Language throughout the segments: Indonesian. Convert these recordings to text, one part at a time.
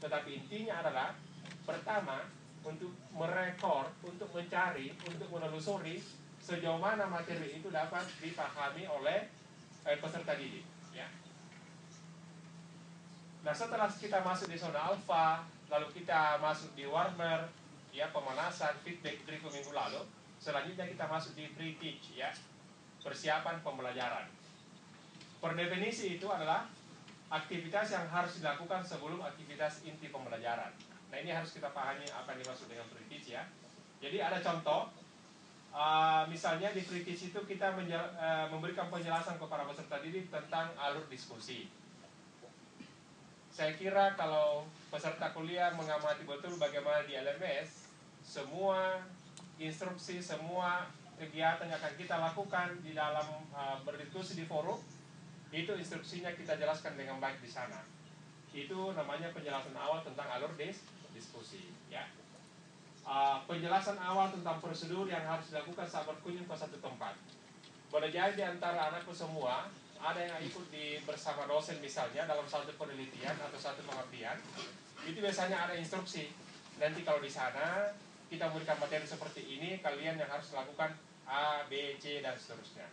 Tetapi intinya adalah pertama untuk merekor, untuk mencari, untuk menelusuri sejauh mana materi itu dapat dipahami oleh peserta didik, ya. Nah, setelah kita masuk di zona alfa, lalu kita masuk di warmer, ya, pemanasan, feedback berikut minggu lalu, selanjutnya kita masuk di pre-teach, ya, persiapan pembelajaran. Per definisi itu adalah aktivitas yang harus dilakukan sebelum aktivitas inti pembelajaran. Nah, ini harus kita pahami apa yang dimaksud dengan pre-teach, ya. Jadi ada contoh, misalnya di pre-teach itu kita memberikan penjelasan kepada peserta didik tentang alur diskusi. Saya kira kalau peserta kuliah mengamati betul bagaimana di LMS, semua instruksi, semua kegiatan yang akan kita lakukan di dalam berdiskusi di forum, itu instruksinya kita jelaskan dengan baik di sana. Itu namanya penjelasan awal tentang alur diskusi, ya. Penjelasan awal tentang prosedur yang harus dilakukan saat berkunjung ke satu tempat. Boleh jadi di antara anakku semua ada yang ikut bersama dosen misalnya dalam satu penelitian atau satu pengabdian. Itu biasanya ada instruksi. Nanti kalau di sana kita memberikan materi seperti ini, kalian yang harus lakukan A, B, C dan seterusnya.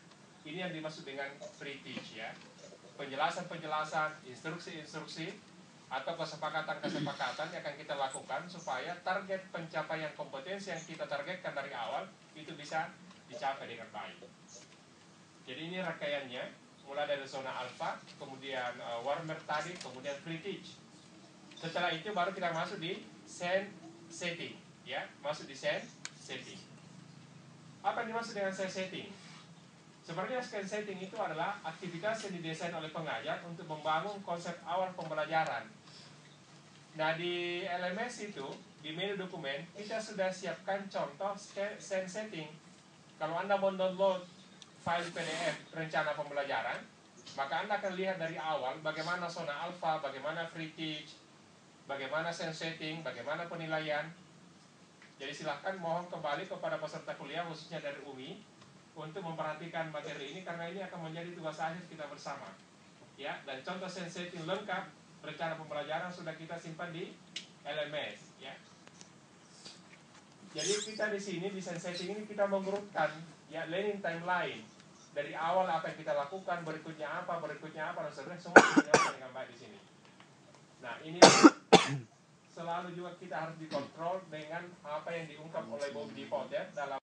Ini yang dimaksud dengan pre-teach, ya. Penjelasan-penjelasan, instruksi-instruksi atau kesepakatan-kesepakatan yang akan kita lakukan supaya target pencapaian kompetensi yang kita targetkan dari awal itu bisa dicapai dengan baik. Jadi ini rangkaiannya, mulai dari zona alfa, kemudian warmer tadi, kemudian pre-teach. Setelah itu baru kita masuk di scene setting, ya, masuk di scene setting. Apa yang dimaksud dengan scene setting? Sebenarnya scene setting itu adalah aktivitas yang didesain oleh pengajar untuk membangun konsep awal pembelajaran. Nah, di LMS itu, di menu dokumen, kita sudah siapkan contoh scene setting. Kalau Anda mau download file PDF rencana pembelajaran, maka Anda akan lihat dari awal bagaimana zona alfa, bagaimana pre-teach, bagaimana scene setting, bagaimana penilaian. Jadi silahkan mohon kembali kepada peserta kuliah khususnya dari UMI untuk memperhatikan materi ini karena ini akan menjadi tugas akhir kita bersama. Ya, dan contoh scene setting lengkap rencana pembelajaran sudah kita simpan di LMS, ya. Jadi kita di sini di scene setting ini kita mengurutkan, ya, learning timeline dari awal apa yang kita lakukan, berikutnya apa, dan sebenarnya semua dijelaskan dengan baik di sini. Nah, ini selalu juga kita harus dikontrol dengan apa yang diungkap oleh Bobby Dipot, ya, dalam